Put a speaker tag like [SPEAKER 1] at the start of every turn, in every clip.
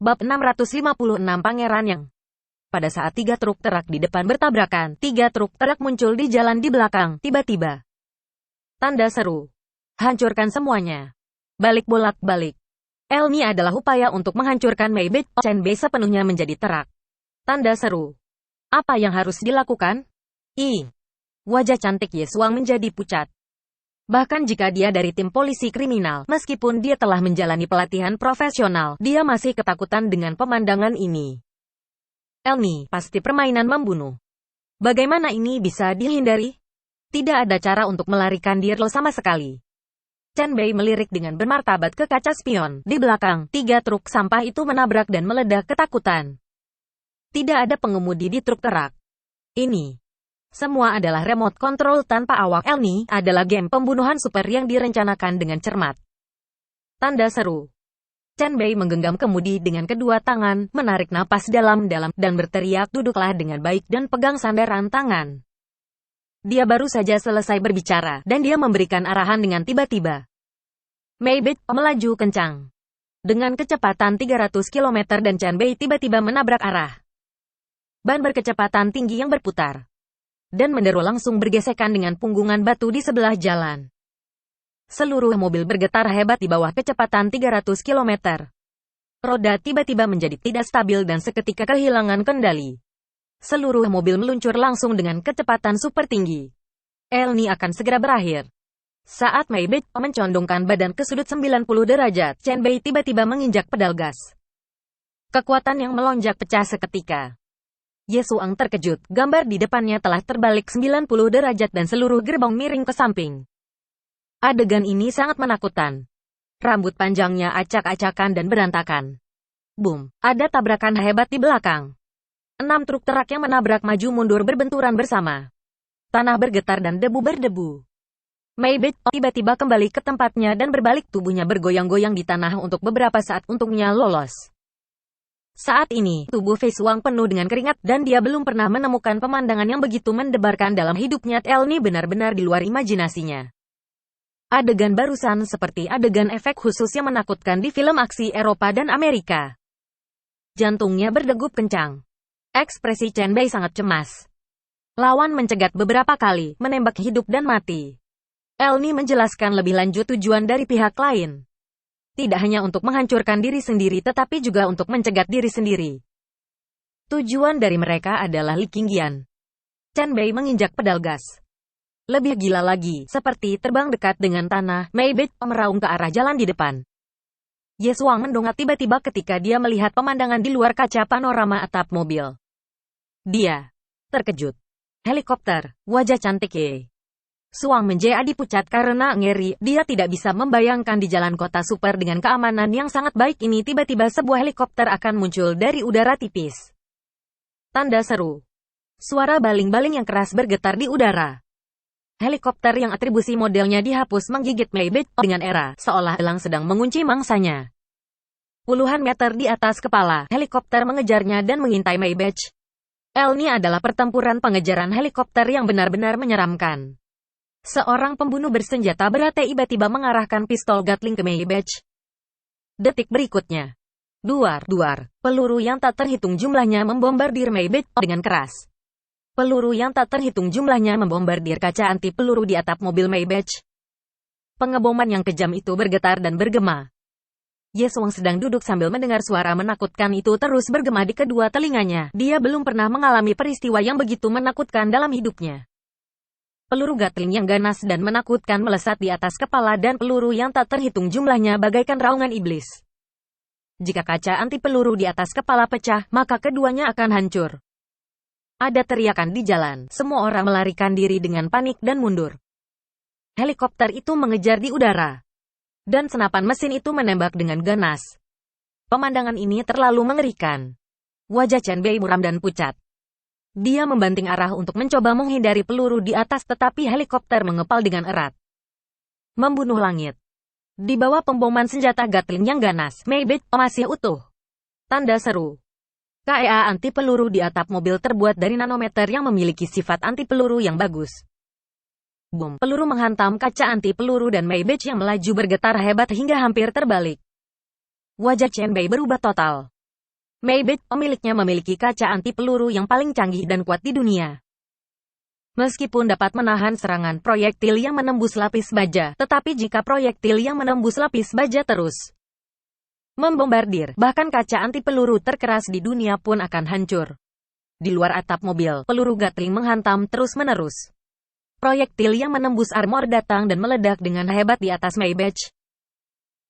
[SPEAKER 1] Bab 656 Pangeran Yang. Pada saat 3 truk truk di depan bertabrakan, 3 truk truk muncul di jalan di belakang, tiba-tiba. Tanda seru. Hancurkan semuanya. Balik bolak-balik. Elmi adalah upaya untuk menghancurkan Maybeth Chenbei sepenuhnya menjadi truk. Tanda seru. Apa yang harus dilakukan? Wajah cantik Ye Xuang menjadi pucat. Bahkan jika dia dari tim polisi kriminal, meskipun dia telah menjalani pelatihan profesional, dia masih ketakutan dengan pemandangan ini. Elmi, pasti permainan membunuh. Bagaimana ini bisa dihindari? Tidak ada cara untuk melarikan diri lo sama sekali. Chenbei melirik dengan bermartabat ke kaca spion. Di belakang, 3 truk sampah itu menabrak dan meledak ketakutan. Tidak ada pengemudi di truk truk. Ini semua adalah remote control tanpa awak. Elmi adalah game pembunuhan super yang direncanakan dengan cermat. Tanda seru. Chenbei menggenggam kemudi dengan kedua tangan, menarik napas dalam-dalam, dan berteriak, duduklah dengan baik dan pegang sandaran tangan. Dia baru saja selesai berbicara, dan dia memberikan arahan dengan tiba-tiba. Maybeth melaju kencang. Dengan kecepatan 300 km dan Chenbei tiba-tiba menabrak arah. Ban berkecepatan tinggi yang berputar dan menderu langsung bergesekan dengan punggungan batu di sebelah jalan. Seluruh mobil bergetar hebat di bawah kecepatan 300 km. Roda tiba-tiba menjadi tidak stabil dan seketika kehilangan kendali. Seluruh mobil meluncur langsung dengan kecepatan super tinggi. Elmi akan segera berakhir. Saat Maybeth mencondongkan badan ke sudut 90 derajat, Chenbei tiba-tiba menginjak pedal gas. Kekuatan yang melonjak pecah seketika. Ye Xuang terkejut, gambar di depannya telah terbalik 90 derajat dan seluruh gerbong miring ke samping. Adegan ini sangat menakutkan. Rambut panjangnya acak-acakan dan berantakan. Boom, ada tabrakan hebat di belakang. 6 truk truk yang menabrak maju mundur berbenturan bersama. Tanah bergetar dan debu berdebu. Maybeth tiba-tiba kembali ke tempatnya dan berbalik, tubuhnya bergoyang-goyang di tanah untuk beberapa saat untungnya lolos. Saat ini, tubuh Ye Xuang penuh dengan keringat, dan dia belum pernah menemukan pemandangan yang begitu mendebarkan dalam hidupnya. Elmi benar-benar di luar imajinasinya. Adegan barusan seperti adegan efek khusus yang menakutkan di film aksi Eropa dan Amerika. Jantungnya berdegup kencang. Ekspresi Chenbei sangat cemas. Lawan mencegat beberapa kali, menembak hidup dan mati. Elmi menjelaskan lebih lanjut tujuan dari pihak lain. Tidak hanya untuk menghancurkan diri sendiri tetapi juga untuk mencegat diri sendiri. Tujuan dari mereka adalah Li Qingyan. Chenbei menginjak pedal gas. Lebih gila lagi, seperti terbang dekat dengan tanah, Maybeth meraung ke arah jalan di depan. Ye Xuang mendongak tiba-tiba ketika dia melihat pemandangan di luar kaca panorama atap mobil. Dia terkejut. Helikopter, wajah cantik Ye Xuang menjadi pucat karena ngeri. Dia tidak bisa membayangkan di jalan kota super dengan keamanan yang sangat baik ini tiba-tiba sebuah helikopter akan muncul dari udara tipis. Tanda seru. Suara baling-baling yang keras bergetar di udara. Helikopter yang atribusi modelnya dihapus menggigit Maybeth dengan era, seolah elang sedang mengunci mangsanya. Puluhan meter di atas kepala, helikopter mengejarnya dan mengintai Maybeth. Elmi adalah pertempuran pengejaran helikopter yang benar-benar menyeramkan. Seorang pembunuh bersenjata berat tiba-tiba mengarahkan pistol Gatling ke Maybeth. Detik berikutnya, duar, peluru yang tak terhitung jumlahnya membombardir Maybeth dengan keras. Peluru yang tak terhitung jumlahnya membombardir kaca anti peluru di atap mobil Maybeth. Pengeboman yang kejam itu bergetar dan bergema. Ye Xuang sedang duduk sambil mendengar suara menakutkan itu terus bergema di kedua telinganya. Dia belum pernah mengalami peristiwa yang begitu menakutkan dalam hidupnya. Peluru Gatling yang ganas dan menakutkan melesat di atas kepala dan peluru yang tak terhitung jumlahnya bagaikan raungan iblis. Jika kaca anti peluru di atas kepala pecah, maka keduanya akan hancur. Ada teriakan di jalan, semua orang melarikan diri dengan panik dan mundur. Helikopter itu mengejar di udara. Dan senapan mesin itu menembak dengan ganas. Pemandangan ini terlalu mengerikan. Wajah Chenbei muram dan pucat. Dia membanting arah untuk mencoba menghindari peluru di atas tetapi helikopter mengepal dengan erat. Membunuh langit. Di bawah pemboman senjata Gatling yang ganas, Maybeth masih utuh. Tanda seru. KEA anti peluru di atap mobil terbuat dari nanometer yang memiliki sifat anti peluru yang bagus. Boom, peluru menghantam kaca anti peluru dan Maybeth yang melaju bergetar hebat hingga hampir terbalik. Wajah Chenbei berubah total. Maybach pemiliknya memiliki kaca anti peluru yang paling canggih dan kuat di dunia. Meskipun dapat menahan serangan proyektil yang menembus lapis baja, tetapi jika proyektil yang menembus lapis baja terus membombardir, bahkan kaca anti peluru terkeras di dunia pun akan hancur. Di luar atap mobil, peluru Gatling menghantam terus-menerus. Proyektil yang menembus armor datang dan meledak dengan hebat di atas Maybach.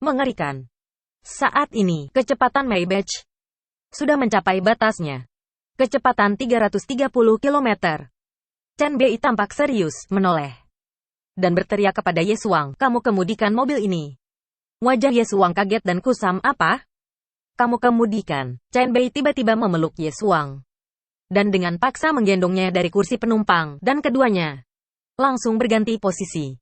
[SPEAKER 1] Mengerikan. Saat ini, kecepatan Maybach sudah mencapai batasnya. Kecepatan 330 km. Chen Bei tampak serius, menoleh, dan berteriak kepada Ye Xuang, "Kamu kemudikan mobil ini." Wajah Ye Xuang kaget dan kusam. "Apa? Kamu kemudikan?" Chen Bei tiba-tiba memeluk Ye Xuang, dan dengan paksa menggendongnya dari kursi penumpang, dan keduanya langsung berganti posisi.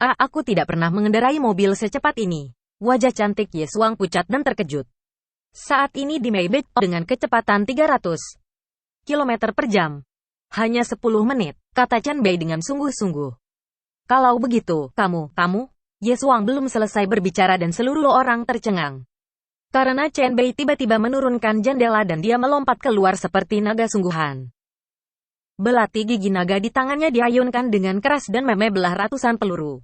[SPEAKER 1] Aku tidak pernah mengendarai mobil secepat ini." Wajah cantik Ye Xuang pucat dan terkejut. Saat ini di Maybach dengan kecepatan 300 km per jam. "Hanya 10 menit, kata Chen Bei dengan sungguh-sungguh. "Kalau begitu, kamu. Ye Xuang belum selesai berbicara dan seluruh orang tercengang. Karena Chen Bei tiba-tiba menurunkan jendela dan dia melompat keluar seperti naga sungguhan. Belati gigi naga di tangannya diayunkan dengan keras dan membelah ratusan peluru.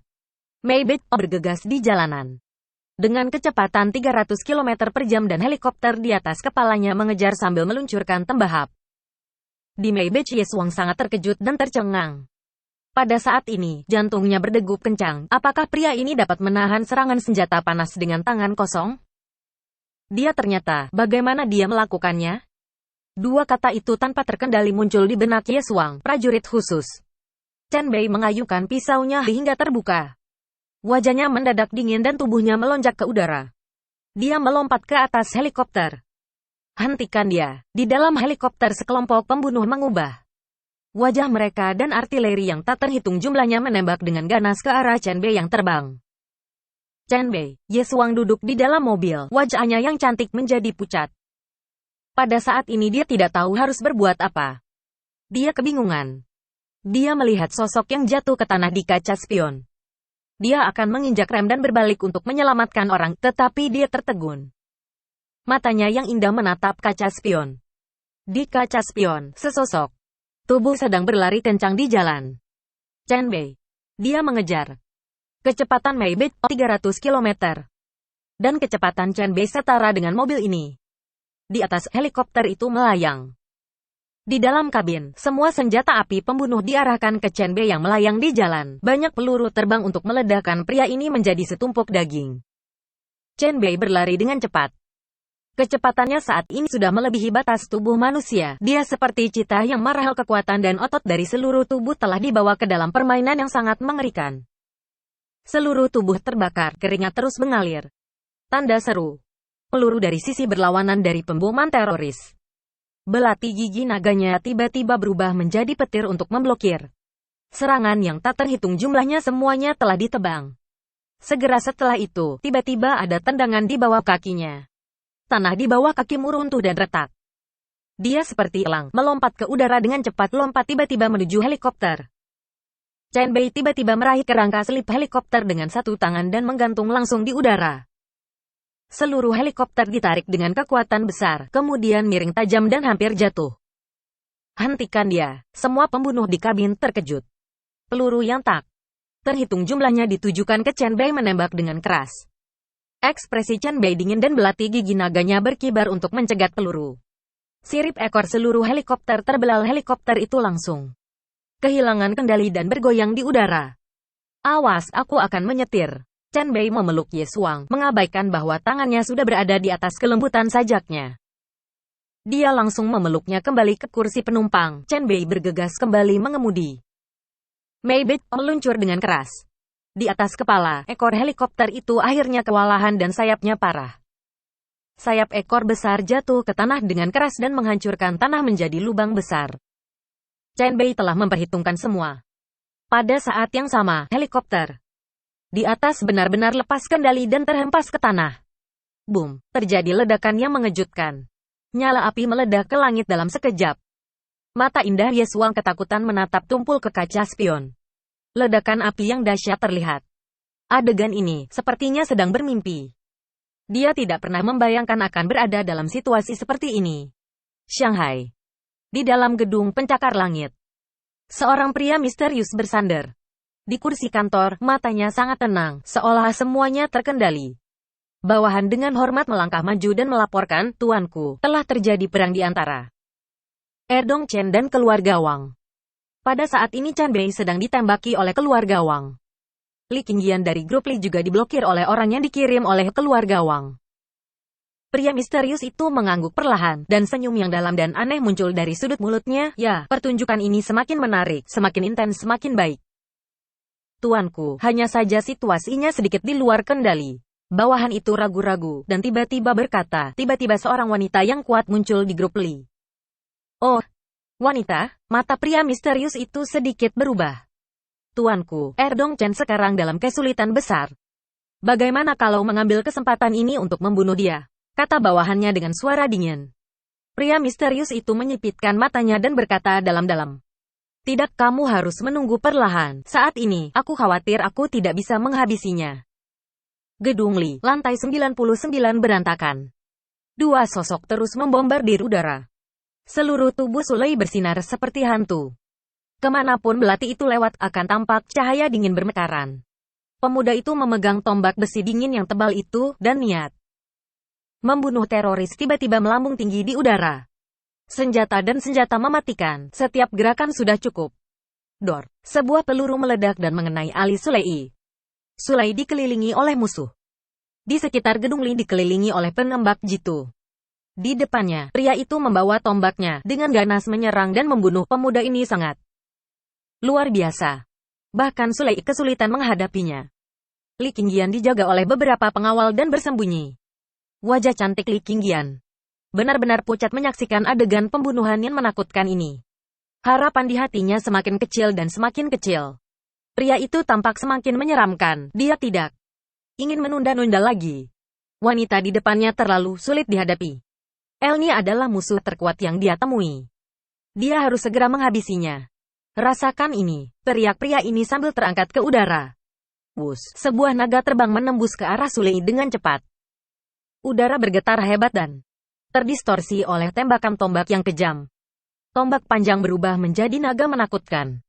[SPEAKER 1] Maybach bergegas di jalanan. Dengan kecepatan 300 km per jam dan helikopter di atas kepalanya mengejar sambil meluncurkan tembahap. Di Maybach, Ye Xuang sangat terkejut dan tercengang. Pada saat ini, jantungnya berdegup kencang. Apakah pria ini dapat menahan serangan senjata panas dengan tangan kosong? Dia ternyata, bagaimana dia melakukannya? Dua kata itu tanpa terkendali muncul di benak Ye Xuang, prajurit khusus. Chen Bei mengayunkan pisaunya hingga terbuka. Wajahnya mendadak dingin dan tubuhnya melonjak ke udara. Dia melompat ke atas helikopter. "Hentikan dia!" Di dalam helikopter sekelompok pembunuh mengubah wajah mereka dan artileri yang tak terhitung jumlahnya menembak dengan ganas ke arah Chen Bei yang terbang. Chen Bei, Ye Xuang duduk di dalam mobil, wajahnya yang cantik menjadi pucat. Pada saat ini dia tidak tahu harus berbuat apa. Dia kebingungan. Dia melihat sosok yang jatuh ke tanah di kaca spion. Dia akan menginjak rem dan berbalik untuk menyelamatkan orang, tetapi dia tertegun. Matanya yang indah menatap kaca spion. Di kaca spion, sesosok tubuh sedang berlari kencang di jalan. Chen Bei. Dia mengejar. Kecepatan Maybach 300 km. Dan kecepatan Chen Bei setara dengan mobil ini. Di atas helikopter itu melayang. Di dalam kabin, semua senjata api pembunuh diarahkan ke Chen Bei yang melayang di jalan. Banyak peluru terbang untuk meledakkan pria ini menjadi setumpuk daging. Chen Bei berlari dengan cepat. Kecepatannya saat ini sudah melebihi batas tubuh manusia. Dia seperti cita yang marahal, kekuatan dan otot dari seluruh tubuh telah dibawa ke dalam permainan yang sangat mengerikan. Seluruh tubuh terbakar, keringat terus mengalir. Tanda seru. Peluru dari sisi berlawanan dari pemboman teroris. Belati gigi naganya tiba-tiba berubah menjadi petir untuk memblokir serangan yang tak terhitung jumlahnya. Semuanya telah ditebang. Segera setelah itu, tiba-tiba ada tendangan di bawah kakinya. Tanah di bawah kakimu runtuh dan retak. Dia seperti elang, melompat ke udara dengan cepat, lompat tiba-tiba menuju helikopter. Chen Bei tiba-tiba meraih kerangka selip helikopter dengan satu tangan dan menggantung langsung di udara. Seluruh helikopter ditarik dengan kekuatan besar, kemudian miring tajam dan hampir jatuh. "Hentikan dia!" Semua pembunuh di kabin terkejut. Peluru yang tak terhitung jumlahnya ditujukan ke Chen Bei menembak dengan keras. Ekspresi Chen Bei dingin dan belati gigi naganya berkibar untuk mencegat peluru. Sirip ekor seluruh helikopter terbelah. Helikopter itu langsung kehilangan kendali dan bergoyang di udara. "Awas, aku akan menyetir." Chen Bei memeluk Ye Xuang, mengabaikan bahwa tangannya sudah berada di atas kelembutan sajaknya. Dia langsung memeluknya kembali ke kursi penumpang. Chen Bei bergegas kembali mengemudi. Maybach meluncur dengan keras. Di atas kepala, ekor helikopter itu akhirnya kewalahan dan sayapnya parah. Sayap ekor besar jatuh ke tanah dengan keras dan menghancurkan tanah menjadi lubang besar. Chen Bei telah memperhitungkan semua. Pada saat yang sama, helikopter di atas benar-benar lepas kendali dan terhempas ke tanah. Boom! Terjadi ledakan yang mengejutkan. Nyala api meledak ke langit dalam sekejap. Mata indah Ye Xuang ketakutan menatap tumpul ke kaca spion. Ledakan api yang dahsyat terlihat. Adegan ini sepertinya sedang bermimpi. Dia tidak pernah membayangkan akan berada dalam situasi seperti ini. Shanghai. Di dalam gedung pencakar langit. Seorang pria misterius bersandar di kursi kantor, matanya sangat tenang, seolah semuanya terkendali. Bawahan dengan hormat melangkah maju dan melaporkan, "Tuanku, telah terjadi perang di antara Erdong Chen dan keluarga Wang." Pada saat ini Chan Bei sedang ditembaki oleh keluarga Wang. Li Qingyan dari grup Li juga diblokir oleh orang yang dikirim oleh keluarga Wang. Pria misterius itu mengangguk perlahan, dan senyum yang dalam dan aneh muncul dari sudut mulutnya. "Ya, pertunjukan ini semakin menarik, semakin intens, semakin baik. Tuanku, hanya saja situasinya sedikit di luar kendali." Bawahan itu ragu-ragu, dan tiba-tiba berkata, tiba-tiba seorang wanita yang kuat muncul di grup Li. "Oh, wanita?" Mata pria misterius itu sedikit berubah. "Tuanku, Erdong Chen sekarang dalam kesulitan besar. Bagaimana kalau mengambil kesempatan ini untuk membunuh dia?" kata bawahannya dengan suara dingin. Pria misterius itu menyipitkan matanya dan berkata dalam-dalam, "Tidak, kamu harus menunggu perlahan. Saat ini, aku khawatir aku tidak bisa menghabisinya." Gedung Li, lantai 99 berantakan. Dua sosok terus membombardir udara. Seluruh tubuh Sulei bersinar seperti hantu. Kemanapun belati itu lewat akan tampak cahaya dingin bermekaran. Pemuda itu memegang tombak besi dingin yang tebal itu, dan niat membunuh teroris tiba-tiba melambung tinggi di udara. Senjata dan senjata mematikan, setiap gerakan sudah cukup. Dor, sebuah peluru meledak dan mengenai alis Sulei. Sulei dikelilingi oleh musuh. Di sekitar gedung Li dikelilingi oleh penembak jitu. Di depannya, pria itu membawa tombaknya, dengan ganas menyerang dan membunuh pemuda ini sangat luar biasa. Bahkan Sulei kesulitan menghadapinya. Li Qingyan dijaga oleh beberapa pengawal dan bersembunyi. Wajah cantik Li Qingyan benar-benar pucat menyaksikan adegan pembunuhan yang menakutkan ini. Harapan di hatinya semakin kecil dan semakin kecil. Pria itu tampak semakin menyeramkan, dia tidak ingin menunda-nunda lagi. Wanita di depannya terlalu sulit dihadapi. Elni adalah musuh terkuat yang dia temui. Dia harus segera menghabisinya. "Rasakan ini," teriak pria ini sambil terangkat ke udara. Wus, sebuah naga terbang menembus ke arah Sulei dengan cepat. Udara bergetar hebat dan terdistorsi oleh tembakan tombak yang kejam. Tombak panjang berubah menjadi naga menakutkan.